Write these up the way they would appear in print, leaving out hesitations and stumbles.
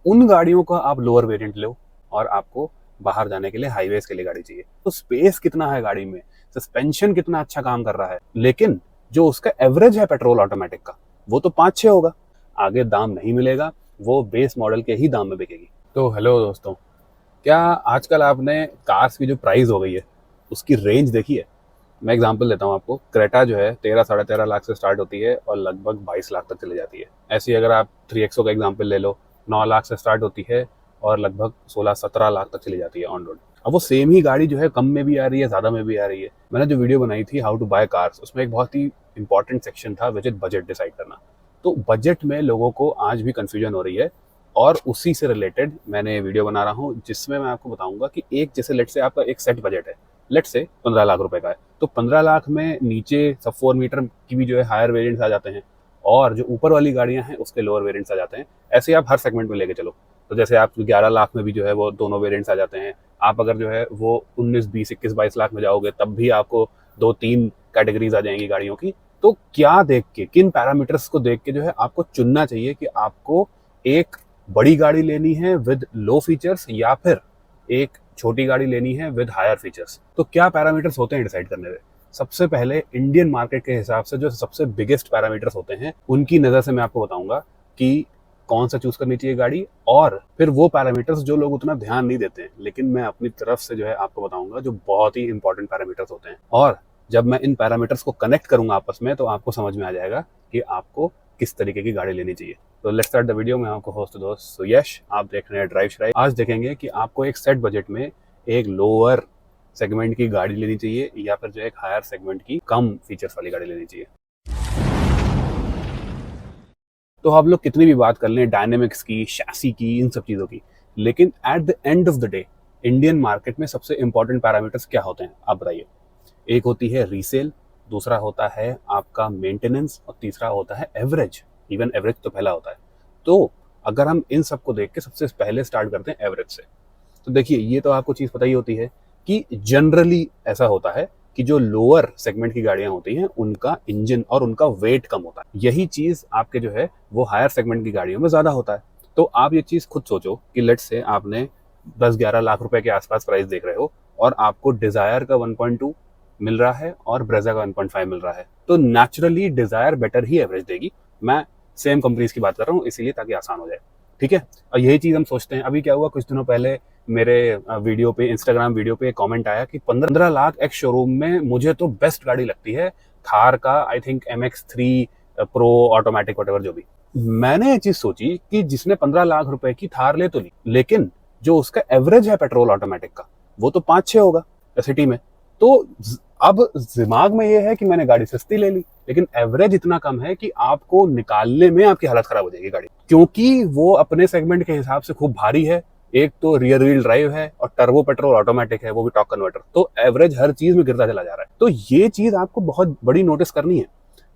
उन गाड़ियों का आप लोअर वेरिएंट लो और आपको बाहर जाने के लिए हाईवेज के लिए गाड़ी चाहिए। तो स्पेस कितना है गाड़ी में, सस्पेंशन कितना अच्छा काम कर रहा है, लेकिन जो उसका एवरेज है पेट्रोल ऑटोमेटिक का वो तो 5-6 होगा। आगे दाम नहीं मिलेगा, वो बेस मॉडल के ही दाम में बिकेगी। तो हेलो दोस्तों, क्या आजकल आपने कार्स की जो प्राइस हो गई है उसकी रेंज देखी है? मैं एग्जांपल देता हूँ आपको। क्रेटा जो है 13-13.5 लाख से स्टार्ट होती है और लगभग 22 लाख तक चली जाती है। ऐसी अगर आप 3XO का एग्जांपल ले लो, 9 लाख से स्टार्ट होती है और लगभग 16-17 लाख तक चली जाती है ऑन रोड। अब वो सेम ही गाड़ी जो है कम में भी आ रही है, ज़्यादा में भी आ रही है। मैंने जो वीडियो बनाई थी हाउ टू बाय कार्स, उसमें एक बहुत ही इंपॉर्टेंट सेक्शन था विच इज बजट डिसाइड करना। तो बजट में लोगों को आज भी कन्फ्यूजन हो रही है और उसी से रिलेटेड मैंने वीडियो बना रहा हूँ जिसमें मैं आपको बताऊंगा कि एक जैसे लेट से आपका एक सेट बजट है, लेट से 15 लाख रुपए का है, तो 15 लाख में नीचे सब 4 मीटर की भी जो है हायर वेरिएंट्स आ जाते हैं और जो ऊपर वाली गाड़ियां हैं उसके लोअर वेरिएंट्स आ जाते हैं। ऐसे आप हर सेगमेंट में लेके चलो, तो जैसे आप 11 लाख में भी जो है वो दोनों वेरिएंट्स आ जाते हैं। आप अगर जो है वो 19, 20, 21, 22 लाख में जाओगे तब भी आपको 2-3 कैटेगरीज आ जाएंगी गाड़ियों की। तो क्या देख के, किन पैरामीटर्स को देख के जो है आपको चुनना चाहिए कि आपको एक बड़ी गाड़ी लेनी है विद लो फीचर्स या फिर एक छोटी गाड़ी लेनी है विद हायर फीचर्स? तो क्या पैरामीटर्स होते हैं डिसाइड करने में? सबसे पहले इंडियन मार्केट के हिसाब से जो सबसे बिगेस्ट पैरामीटर्स होते हैं उनकी नज़र से मैं आपको बताऊंगा कि कौन सा चूज करनी चाहिए गाड़ी, और फिर वो पैरामीटर्स जो लोग उतना ध्यान नहीं देते हैं लेकिन मैं अपनी तरफ से जो है आपको बताऊंगा जो बहुत ही इंपॉर्टेंट पैरामीटर्स होते हैं। और जब मैं इन पैरामीटर्स को कनेक्ट करूंगा आपस में तो आपको समझ में आ जाएगा कि आपको किस तरीके की गाड़ी लेनी चाहिए। तो लेट्स स्टार्ट द वीडियो। मैं आपको होस्ट दोस्त सुयश, आप देख रहे हैं ड्राइव श्राइव। आज देखेंगे कि आपको एक सेट बजट में एक लोअर सेगमेंट की गाड़ी लेनी चाहिए या फिर जो एक हायर सेगमेंट की कम फीचर्स वाली गाड़ी लेनी चाहिए। तो हम लोग कितनी भी बात कर लें डायनेमिक्स की, शैसी की, इन सब चीज़ों की, लेकिन at the end of the day Indian market में सबसे इंपॉर्टेंट पैरामीटर्स क्या होते हैं आप बताइए? एक होती है रीसेल, दूसरा होता है आपका मेंटेनेंस और तीसरा होता है एवरेज। इवन एवरेज तो पहला होता है। तो अगर हम इन सबको देख के सबसे पहले स्टार्ट करते हैं एवरेज से, तो देखिए ये तो आपको चीज़ पता ही होती है कि जनरली ऐसा होता है कि जो लोअर सेगमेंट की गाड़ियां होती हैं उनका इंजन और उनका वेट कम होता है। यही चीज़ आपके जो है वो हायर सेगमेंट की गाड़ियों में ज़्यादा होता है। तो आप ये चीज़ खुद सोचो कि लेट्स से आपने 10-11 लाख रुपए के आसपास प्राइस देख रहे हो और आपको डिज़ायर का 1.2 मिल रहा है और ब्रेजा का 1.5 मिल रहा है, तो नेचुरली डिज़ायर बेटर ही एवरेज देगी। मैं सेम कंपनीज की बात कर रहा हूँ इसीलिए ताकि आसान हो जाए, ठीक है? और यही चीज़ हम सोचते हैं। अभी क्या हुआ, कुछ दिनों पहले मेरे वीडियो पे, इंस्टाग्राम वीडियो पे कमेंट आया कि 15 लाख एक्स शोरूम में मुझे तो बेस्ट गाड़ी लगती है थार का, I think MX3 pro automatic whatever जो भी। मैंने ये चीज सोची कि जिसने 15 लाख रुपए की थार ले तो ली, लेकिन जो उसका एवरेज है पेट्रोल ऑटोमेटिक का वो तो 5-6 होगा सिटी में। तो अब दिमाग में ये है कि मैंने गाड़ी सस्ती ले ली लेकिन एवरेज इतना कम है कि आपको निकालने में आपकी हालत खराब हो जाएगी गाड़ी, क्योंकि वो अपने सेगमेंट के हिसाब से खूब भारी है। एक तो रियर व्हील ड्राइव है और टर्बो पेट्रोल ऑटोमेटिक है, वो भी टॉर्क कन्वर्टर, तो एवरेज हर चीज में गिरता चला जा रहा है। तो ये चीज आपको बहुत बड़ी नोटिस करनी है।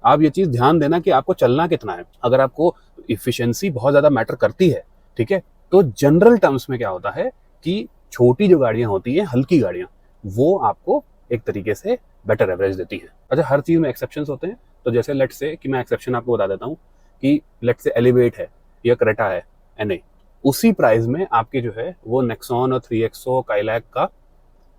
आप ये चीज ध्यान देना कि आपको चलना कितना है। अगर आपको इफिशियंसी बहुत ज्यादा मैटर करती है, ठीक है, तो जनरल टर्म्स में क्या होता है कि छोटी जो गाड़ियां होती हैं, हल्की गाड़ियां, वो आपको एक तरीके से बेटर एवरेज देती है। अच्छा, हर चीज में एक्सेप्शंस होते हैं, तो जैसे लेट से कि मैं एक्सेप्शन आपको बता देता हूँ कि लेट से एलिवेट है या क्रेटा है, NA, उसी प्राइस में आपके जो है वो नेक्सॉन और 3XO काइलैक का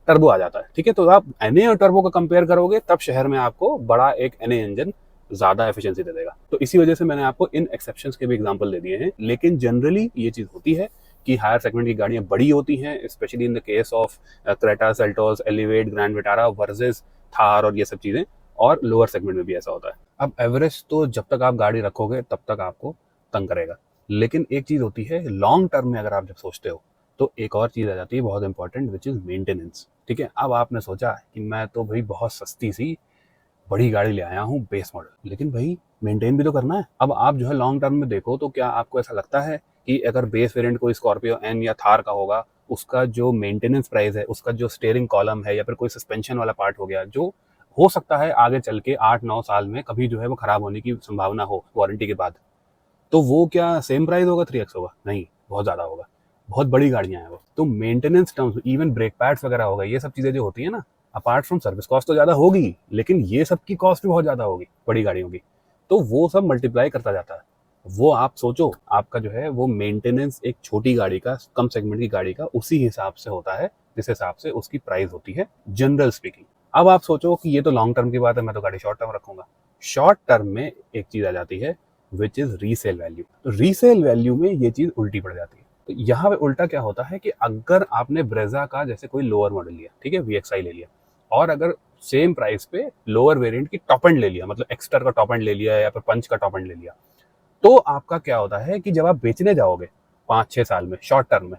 टर्बो आ जाता है, ठीक है? तो आप NA और टर्बो का कंपेयर करोगे तब शहर में आपको बड़ा एक NA इंजन ज्यादा एफिशिएंसी दे देगा। तो इसी वजह से मैंने आपको इन एक्सेप्शंस के भी एग्जांपल दे दिए हैं, लेकिन जनरली ये चीज होती है कि हायर सेगमेंट की गाड़ियां बड़ी होती हैं, specially in the case of Creta, Seltos, elevate, grand Vitara versus Thar और ये सब चीजें, और लोअर सेगमेंट में भी ऐसा होता है। अब एवरेज तो जब तक आप गाड़ी रखोगे तब तक आपको तंग करेगा, लेकिन एक चीज होती है लॉन्ग टर्म में अगर आप जब सोचते हो तो एक और चीज आ जाती है बहुत इंपॉर्टेंट, विच इज मेंटेनेंस, ठीक है? अब आपने सोचा कि मैं तो भाई बहुत सस्ती सी बड़ी गाड़ी ले आया हूँ बेस मॉडल, लेकिन भाई मेंटेन भी तो करना है। अब आप जो है लॉन्ग टर्म में देखो तो क्या आपको ऐसा लगता है कि अगर बेस वेरिएंट कोई स्कॉर्पियो एन या थार का होगा, उसका जो मेंटेनेंस प्राइस है, उसका जो स्टीयरिंग कॉलम है या फिर कोई सस्पेंशन वाला पार्ट हो गया, जो हो सकता है आगे चल के 8-9 साल में कभी जो है वो खराब होने की संभावना हो वारंटी के बाद, तो वो क्या सेम प्राइस होगा 3XO का? नहीं, बहुत ज्यादा होगा। बहुत बड़ी गाड़ियां हैं वो, तो maintenance terms, even brake pads वगैरह होगा, ये सब चीजें जो होती है ना, अपार्ट फ्रॉम सर्विस कॉस्ट तो ज्यादा होगी, लेकिन ये सब की कॉस्ट भी बहुत ज्यादा होगी बड़ी गाड़ियों की, तो वो सब मल्टीप्लाई करता जाता है। वो आप सोचो, आपका जो है वो मेंटेनेंस एक छोटी गाड़ी का, कम सेगमेंट की गाड़ी का उसी हिसाब से होता है जिस हिसाब से उसकी प्राइस होती है जनरल स्पीकिंग। अब आप सोचो कि ये तो लॉन्ग टर्म की बात है, मैं तो गाड़ी शॉर्ट टर्म रखूंगा। शॉर्ट टर्म में एक चीज आ जाती है विच इज रीसेल वैल्यू। तो रीसेल वैल्यू में ये चीज उल्टी पड़ जाती है। तो यहाँ पे उल्टा क्या होता है कि अगर आपने ब्रेजा का जैसे कोई लोअर मॉडल लिया, ठीक है, VXI ले लिया, और अगर सेम प्राइस पे लोअर वेरिएंट की टॉप एंड ले लिया, मतलब एक्स्टर का टॉप एंड ले लिया या फिर पंच का टॉप एंड ले लिया, तो आपका क्या होता है कि जब आप बेचने जाओगे 5-6 साल में शॉर्ट टर्म में,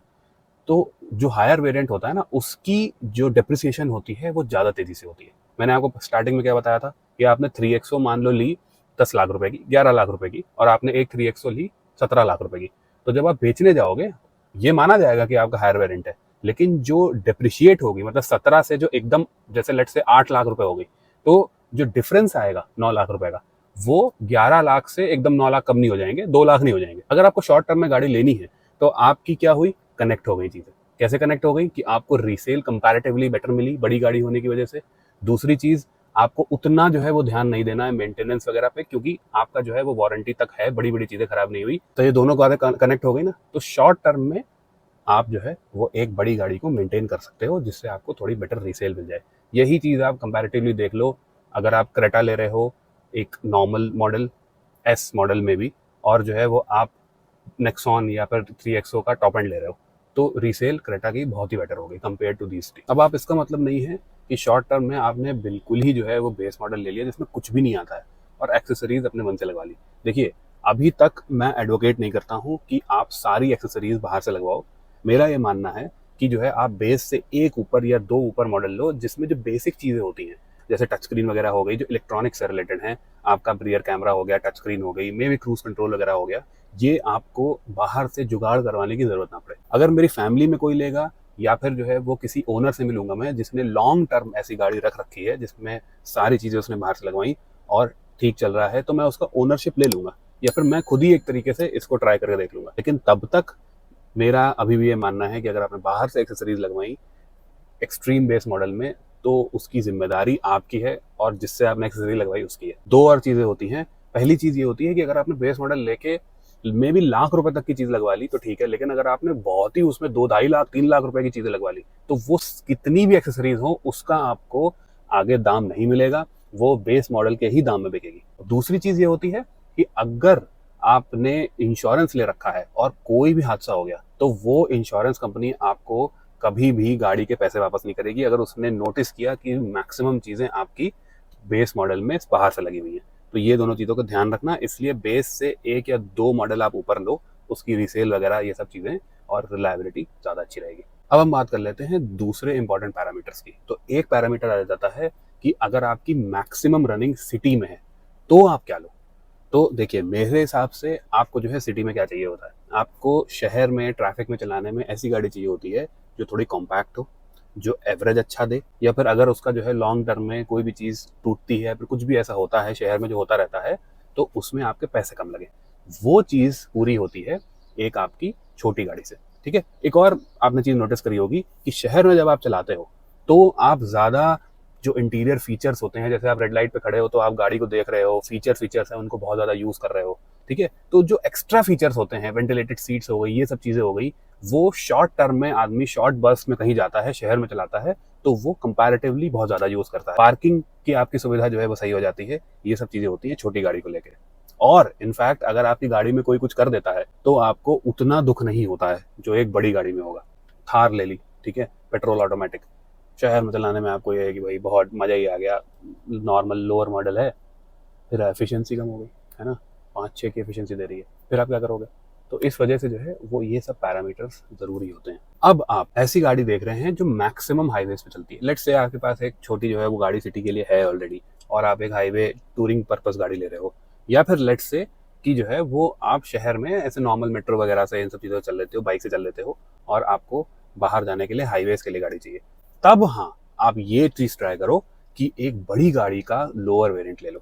तो जो हायर वेरिएंट होता है ना, उसकी जो डेप्रिसिएशन होती है वो ज़्यादा तेज़ी से होती है। मैंने आपको स्टार्टिंग में क्या बताया था कि आपने 3XO मान लो ली 10 लाख रुपए की, 11 लाख रुपए की, और आपने एक 3XO ली 17 लाख रुपए की। तो जब आप बेचने जाओगे, ये माना जाएगा कि आपका हायर वेरिएंट है, लेकिन जो डिप्रिशिएट होगी, मतलब 17 से जो एकदम जैसे लेट से 8 लाख रुपए हो गई, तो जो डिफरेंस आएगा 9 लाख रुपए का, वो 11 लाख से एकदम 9 लाख कम नहीं हो जाएंगे, 2 लाख नहीं हो जाएंगे। अगर आपको शॉर्ट टर्म में गाड़ी लेनी है तो आपकी क्या हुई, कनेक्ट हो गई चीज़ें। कैसे कनेक्ट हो गई कि आपको रीसेल कंपैरेटिवली बेटर मिली बड़ी गाड़ी होने की वजह से। दूसरी चीज़, आपको उतना जो है वो ध्यान नहीं देना है मेंटेनेंस वगैरह पे, क्योंकि आपका जो है वो वारंटी तक है, बड़ी बड़ी चीज़ें खराब नहीं हुई। तो ये दोनों बातें कनेक्ट हो गई ना, तो शॉर्ट टर्म में आप जो है वो एक बड़ी गाड़ी को मेंटेन कर सकते हो, जिससे आपको थोड़ी बेटर रीसेल मिल जाए। यही चीज़ आप कंपैरेटिवली देख लो, अगर आप क्रेटा ले रहे हो एक नॉर्मल मॉडल, एस मॉडल में भी, और जो है वो आप नेक्सॉन या फिर 3XO का टॉप एंड ले रहे हो, तो रीसेल क्रेटा की बहुत ही बेटर होगी कंपेयर टू दीज टू। अब आप, इसका मतलब नहीं है कि शॉर्ट टर्म में आपने बिल्कुल ही जो है वो बेस मॉडल ले लिया जिसमें कुछ भी नहीं आता है और एक्सेसरीज अपने मन से लगवा ली। देखिए, अभी तक मैं एडवोकेट नहीं करता हूँ कि आप सारी एक्सेसरीज बाहर से लगवाओ। मेरा ये मानना है कि जो है आप बेस से एक ऊपर या दो ऊपर मॉडल लो, जिसमें जो बेसिक चीज़ें होती हैं, जैसे टच स्क्रीन वगैरह हो गई, जो इलेक्ट्रॉनिक्स से रिलेटेड है, आपका रियर कैमरा हो गया, टच स्क्रीन हो गई, मे भी क्रूज कंट्रोल वगैरह हो गया, ये आपको बाहर से जुगाड़ करवाने की जरूरत ना पड़े। अगर मेरी फैमिली में कोई लेगा, या फिर जो है वो किसी ओनर से मिलूंगा मैं जिसने लॉन्ग टर्म ऐसी गाड़ी रख रखी है जिसमें सारी चीज़ें उसने बाहर से लगवाई और ठीक चल रहा है, तो मैं उसका ओनरशिप ले लूंगा, या फिर मैं खुद ही एक तरीके से इसको ट्राई करके देख लूंगा। लेकिन तब तक मेरा अभी भी ये मानना है कि अगर आपने बाहर से एक्सेसरीज लगवाई एक्सट्रीम बेस मॉडल में, तो उसकी जिम्मेदारी आपकी है और जिससे आपने एक्सेसरी लगवाई उसकी है। दो और चीज़ें होती हैं। पहली चीज़ ये होती है कि अगर आपने बेस मॉडल लेके मे भी लाख रुपए तक की चीज़ लगवा ली तो ठीक है, लेकिन अगर आपने बहुत ही उसमें 2-2.5 लाख 3 लाख रुपए की चीज़ें लगवा ली, तो वो कितनी भी एक्सेसरीज हो उसका आपको आगे दाम नहीं मिलेगा, वो बेस मॉडल के ही दाम में बिकेगी। दूसरी चीज़ ये होती है कि अगर आपने इंश्योरेंस ले रखा है और कोई भी हादसा हो गया, तो वो इंश्योरेंस कंपनी आपको कभी भी गाड़ी के पैसे वापस नहीं करेगी अगर उसने नोटिस किया कि मैक्सिमम चीज़ें आपकी बेस मॉडल में बाहर से लगी हुई हैं। तो ये दोनों चीज़ों का ध्यान रखना, इसलिए बेस से एक या दो मॉडल आप ऊपर लो, उसकी रीसेल वगैरह ये सब चीज़ें और रिलायबिलिटी ज़्यादा अच्छी रहेगी। अब हम बात कर लेते हैं दूसरे इंपॉर्टेंट पैरामीटर्स की। तो एक पैरामीटर आ जाता है कि अगर आपकी मैक्सिमम रनिंग सिटी में है तो आप क्या लो। तो देखिए, मेरे हिसाब से आपको जो है सिटी में क्या चाहिए होता है, आपको शहर में ट्रैफिक में चलाने में ऐसी गाड़ी चाहिए होती है जो थोड़ी कॉम्पैक्ट हो, जो एवरेज अच्छा दे, या फिर अगर उसका जो है लॉन्ग टर्म में कोई भी चीज़ टूटती है, फिर कुछ भी ऐसा होता है शहर में जो होता रहता है, तो उसमें आपके पैसे कम लगे। वो चीज़ पूरी होती है एक आपकी छोटी गाड़ी से। ठीक है, एक और आपने चीज़ नोटिस करी होगी कि शहर में जब आप चलाते हो तो आप ज़्यादा जो इंटीरियर फीचर्स होते हैं, जैसे आप रेड लाइट पे खड़े हो तो आप गाड़ी को देख रहे हो, फीचर्स हैं उनको बहुत ज़्यादा यूज़ कर रहे हो। ठीक है, तो जो एक्स्ट्रा फीचर्स होते हैं, वेंटिलेटेड सीट्स हो गई, ये सब चीज़ें हो गई, वो शॉर्ट टर्म में आदमी शॉर्ट बर्स्ट में कहीं जाता है, शहर में चलाता है, तो वो कंपैरेटिवली बहुत ज़्यादा यूज़ करता है। पार्किंग की आपकी सुविधा जो है वो सही हो जाती है। ये सब चीज़ें होती हैं छोटी गाड़ी को लेकर। और इनफैक्ट अगर आपकी गाड़ी में कोई कुछ कर देता है तो आपको उतना दुख नहीं होता है जो एक बड़ी गाड़ी में होगा। थार ले ली, ठीक है, पेट्रोल ऑटोमेटिक, शहर में चलाने में आपको ये है कि भाई बहुत मज़ा ही आ गया, नॉर्मल लोअर मॉडल है, फिर एफिशिएंसी कम हो गई, है ना, 5-6 की एफिशिएंसी दे रही है, फिर आप क्या करोगे। तो इस वजह से जो है वो ये सब पैरामीटर्स ज़रूरी होते हैं। अब आप ऐसी गाड़ी देख रहे हैं जो मैक्सिमम हाईवेज पे चलती है। लेट्स से आपके पास एक छोटी जो है वो गाड़ी सिटी के लिए है ऑलरेडी, और आप एक हाईवे टूरिंग पर्पस गाड़ी ले रहे हो, या फिर लेट्स से कि जो है वो आप शहर में ऐसे नॉर्मल मेट्रो वगैरह से इन सब चीज़ों से चल लेते हो, बाइक से चल लेते हो, और आपको बाहर जाने के लिए हाईवेज के लिए गाड़ी चाहिए। तब हाँ, आप ये चीज़ ट्राई करो कि एक बड़ी गाड़ी का लोअर वेरिएंट ले लो।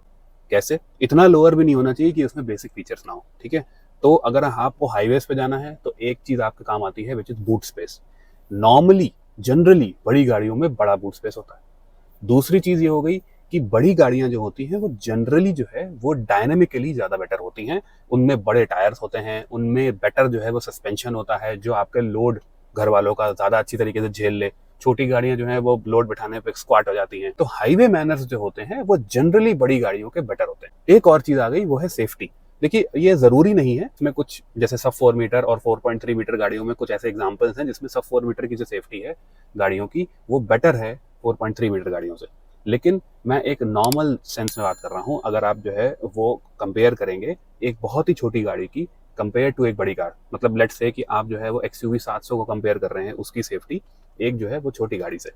कैसे? इतना लोअर भी नहीं होना चाहिए कि उसमें बेसिक फीचर्स ना हो। ठीक है, तो अगर आपको हाईवेज पे जाना है तो एक चीज़ आपके काम आती है, which is boot space. Normally generally बड़ी गाड़ियों में बड़ा बूट स्पेस होता है। दूसरी चीज़ ये हो गई कि बड़ी गाड़ियां जो होती हैं वो जनरली जो है वो डायनामिकली ज़्यादा बेटर होती हैं। उनमें बड़े टायर्स होते हैं, उनमें बेटर जो है वो सस्पेंशन होता है जो आपके लोड घर वालों का ज़्यादा अच्छी तरीके से झेल ले। छोटी गाड़ियां जो है वो लोड बिठाने पे स्क्वाट हो जाती हैं। तो हाईवे मैनर्स जो होते हैं वो जनरली बड़ी गाड़ियों के बेटर होते हैं। एक और चीज़ आ गई, वो है सेफ्टी। देखिए, ये ज़रूरी नहीं है, इसमें कुछ जैसे सब 4 मीटर और 4.3 मीटर गाड़ियों में कुछ ऐसे एग्जांपल्स हैं जिसमें सब 4 मीटर की जो सेफ्टी है गाड़ियों की वो बेटर है 4.3 मीटर गाड़ियों से। लेकिन मैं एक नॉर्मल सेंस में बात कर रहा हूँ। अगर आप जो है वो कंपेयर करेंगे एक बहुत ही छोटी गाड़ी की कंपेयर टू एक बड़ी कार, मतलब लेट्स से कि आप जो है वो XUV 700 को कंपेयर कर रहे हैं उसकी सेफ्टी एक जो है वो छोटी गाड़ी से,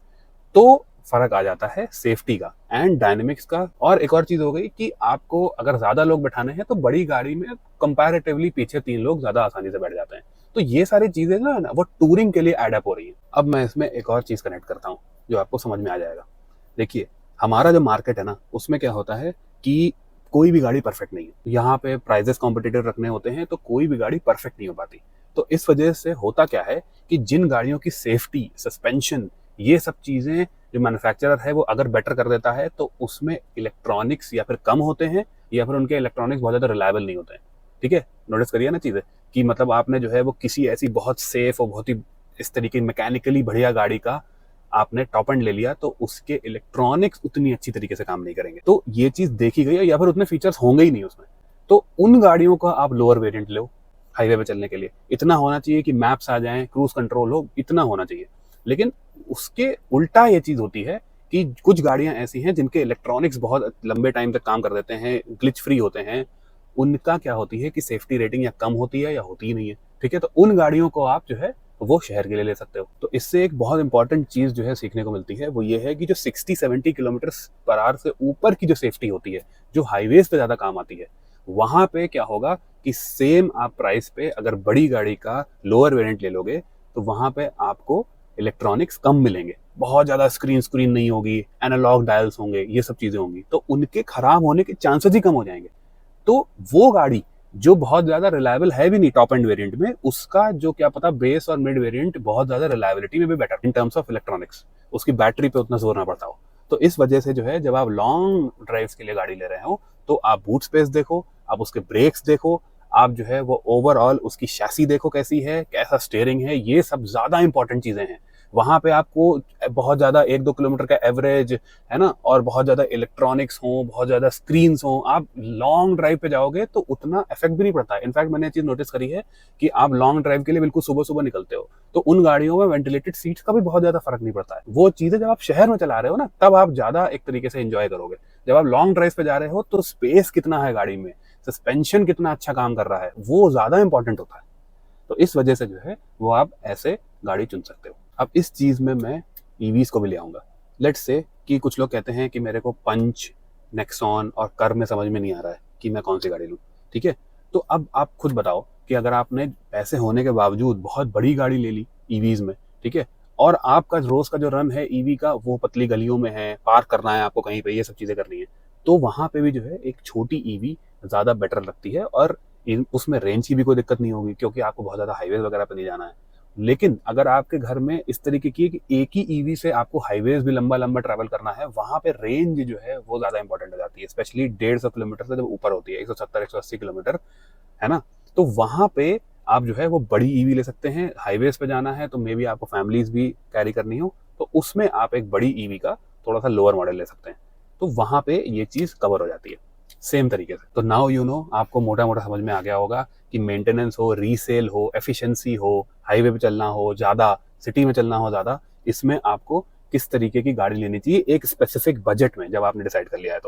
तो फर्क आ जाता है सेफ्टी का एंड डायनेमिक्स का। और एक और चीज हो गई कि आपको अगर ज्यादा लोग बैठाने हैं तो बड़ी गाड़ी में कंपैरेटिवली पीछे 3 लोग ज्यादा आसानी से बैठ जाते हैं। तो ये सारी चीजें ना वो टूरिंग के लिए एडअप हो रही है। अब मैं इसमें एक और चीज कनेक्ट करता हूँ जो आपको समझ में आ जाएगा। देखिए, हमारा जो मार्केट है ना उसमें क्या होता है कि कोई भी गाड़ी परफेक्ट नहीं है। यहाँ पे प्राइजेस कॉम्पिटिटिव रखने होते हैं तो कोई भी गाड़ी परफेक्ट नहीं हो पाती। तो इस वजह से होता क्या है कि जिन गाड़ियों की सेफ्टी, सस्पेंशन, ये सब चीजें जो मैन्युफैक्चरर है वो अगर बेटर कर देता है तो उसमें इलेक्ट्रॉनिक्स या फिर कम होते हैं या फिर उनके इलेक्ट्रॉनिक्स बहुत ज्यादा रिलायबल नहीं होते हैं। ठीक है, नोटिस करिए ना चीजें कि मतलब आपने जो है वो किसी ऐसी बहुत सेफ और बहुत ही इस तरीके मैकेनिकली बढ़िया गाड़ी का आपने टॉप एंड ले लिया तो उसके इलेक्ट्रॉनिक्स उतनी अच्छी तरीके से काम नहीं करेंगे। तो ये चीज देखी गई है, या फिर उतने फीचर्स होंगे ही नहीं उसमें। तो उन गाड़ियों का आप लोअर वेरिएंट लो हाईवे पे चलने के लिए। इतना होना चाहिए कि मैप्स आ जाएं, क्रूज कंट्रोल हो, इतना होना चाहिए। लेकिन उसके उल्टा ये चीज होती है कि कुछ गाड़ियां ऐसी हैं जिनके इलेक्ट्रॉनिक्स बहुत लंबे टाइम तक काम कर देते हैं, ग्लिच फ्री होते हैं। उनका क्या होती है कि सेफ्टी रेटिंग या कम होती है या होती ही नहीं है। ठीक है, तो उन गाड़ियों को आप जो है वो शहर के लिए ले सकते हो। तो इससे एक बहुत इंपॉर्टेंट चीज जो है सीखने को मिलती है वो ये है कि जो 60-70 किलोमीटर पर आवर से ऊपर की जो सेफ्टी होती है जो हाईवेज पे ज्यादा काम आती है, वहां पे क्या होगा कि सेम आप प्राइस पे अगर बड़ी गाड़ी का लोअर वेरिएंट ले लोगे तो वहां पे आपको इलेक्ट्रॉनिक्स कम मिलेंगे। बहुत ज्यादा स्क्रीन स्क्रीन नहीं होगी, एनालॉग डायल्स होंगे, ये सब चीजें होंगी, तो उनके खराब होने के चांसेस ही कम हो जाएंगे। तो वो गाड़ी जो बहुत ज्यादा रिलायबल है भी नहीं टॉप एंड वेरिएंट में, उसका जो क्या पता बेस और मिड वेरिएंट बहुत ज्यादा रिलायबिलिटी में भी better in terms of electronics, उसकी बैटरी पे उतना जोर ना पड़ता हो। तो इस वजह से जो है जब आप लॉन्ग ड्राइव्स के लिए गाड़ी ले रहे हो तो आप बूट स्पेस देखो, आप उसके ब्रेक्स देखो, आप जो है वो ओवरऑल उसकी शैसी देखो कैसी है, कैसा स्टीयरिंग है, ये सब ज्यादा इंपॉर्टेंट चीजें हैं। वहां पे आपको बहुत ज्यादा 1-2 किलोमीटर का एवरेज है ना, और बहुत ज्यादा इलेक्ट्रॉनिक्स हो, बहुत ज्यादा स्क्रीन्स हो, आप लॉन्ग ड्राइव पे जाओगे तो उतना इफेक्ट भी नहीं पड़ता है। इनफैक्ट मैंने ये चीज नोटिस करी है कि आप लॉन्ग ड्राइव के लिए बिल्कुल सुबह सुबह निकलते हो तो उन गाड़ियों में वेंटिलेटेड सीट्स का भी बहुत ज्यादा फर्क नहीं पड़ता है। वो चीजें जब आप शहर में चला रहे हो ना तब आप ज्यादा एक तरीके से एंजॉय करोगे। जब आप लॉन्ग ड्राइव पे जा रहे हो तो स्पेस कितना है गाड़ी में, सस्पेंशन कितना अच्छा काम कर रहा है, वो ज्यादा इंपॉर्टेंट होता है। तो इस वजह से जो है वो आप ऐसे गाड़ी चुन सकते हो। अब इस चीज में मैं ईवीज को भी ले आऊंगा। लेट्स से कि कुछ लोग कहते हैं कि मेरे को पंच, नेक्सॉन और कर में समझ में नहीं आ रहा है कि मैं कौन सी गाड़ी लूं। ठीक है, तो अब आप खुद बताओ कि अगर आपने पैसे होने के बावजूद बहुत बड़ी गाड़ी ले ली ईवीज में, ठीक है, और आपका रोज का जो रन है ईवी का वो पतली गलियों में है, पार्क करना है आपको कहीं पे, ये सब चीजें करनी है, तो वहां पे भी जो है एक छोटी ईवी ज्यादा बेटर लगती है। और उसमें रेंज की भी कोई दिक्कत नहीं होगी क्योंकि आपको बहुत ज्यादा हाईवे वगैरह पे नहीं जाना है। लेकिन अगर आपके घर में इस तरीके की कि एक ही ईवी से आपको हाईवेज भी लंबा लंबा ट्रैवल करना है, वहां पे रेंज जो है वो ज्यादा इंपॉर्टेंट हो जाती है, स्पेशली 150 किलोमीटर से जब ऊपर होती है, 170-180 किलोमीटर, है ना। तो वहां पे आप जो है वो बड़ी ईवी ले सकते हैं। हाईवेज पे जाना है तो मे बी आपको फैमिलीज भी कैरी करनी हो तो उसमें आप एक बड़ी ईवी का थोड़ा सा लोअर मॉडल ले सकते हैं, तो वहां पे ये चीज कवर हो जाती है सेम तरीके से। तो नाउ यू नो, आपको मोटा मोटा समझ में आ गया होगा कि मेंटेनेंस हो, रीसेल हो, एफिशिएंसी हो, हाईवे पे चलना हो ज्यादा, सिटी में चलना हो ज्यादा, इसमें आपको किस तरीके की गाड़ी लेनी चाहिए एक स्पेसिफिक बजट में जब आपने डिसाइड कर लिया है।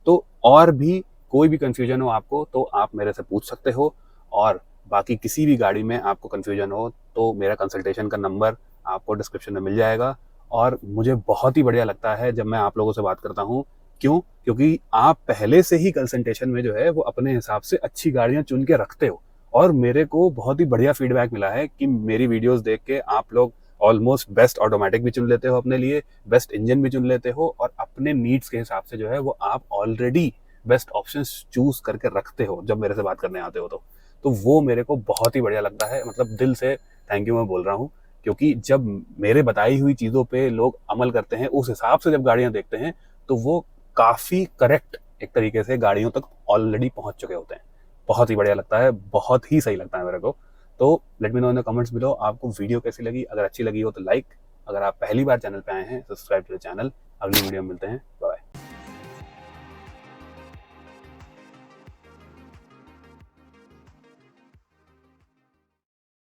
तो और भी कोई भी कंफ्यूजन हो आपको तो आप मेरे से पूछ सकते हो, और बाकी किसी भी गाड़ी में आपको कंफ्यूजन हो तो मेरा कंसल्टेशन का नंबर आपको डिस्क्रिप्शन में मिल जाएगा। और मुझे बहुत ही बढ़िया लगता है जब मैं आप लोगों से बात करता हूँ। क्यों? क्योंकि आप पहले से ही कंसल्टेशन में जो है वो अपने हिसाब से अच्छी गाड़ियां चुन के रखते हो, और मेरे को बहुत ही बढ़िया फीडबैक मिला है कि मेरी वीडियोस देख के आप लोग ऑलमोस्ट बेस्ट ऑटोमेटिक भी चुन लेते हो अपने लिए, बेस्ट इंजन भी चुन लेते हो, और अपने नीड्स के हिसाब से जो है वो आप ऑलरेडी बेस्ट ऑप्शंस चूज करके रखते हो जब मेरे से बात करने आते हो। तो वो मेरे को बहुत ही बढ़िया लगता है, मतलब दिल से थैंक यू मैं बोल रहा हूँ। क्योंकि जब मेरे बताई हुई चीज़ों पे लोग अमल करते हैं, उस हिसाब से जब गाड़ियां देखते हैं, तो वो काफ़ी करेक्ट एक तरीके से गाड़ियों तक ऑलरेडी पहुंच चुके होते हैं। बहुत ही बढ़िया लगता है, बहुत ही सही लगता है मेरे को। तो let me know in the comments below आपको वीडियो कैसी लगी। अगर अच्छी लगी हो तो लाइक, अगर आप पहली बार चैनल पे आए हैं सब्सक्राइब टू द चैनल। अगली वीडियो में मिलते हैं, बाय।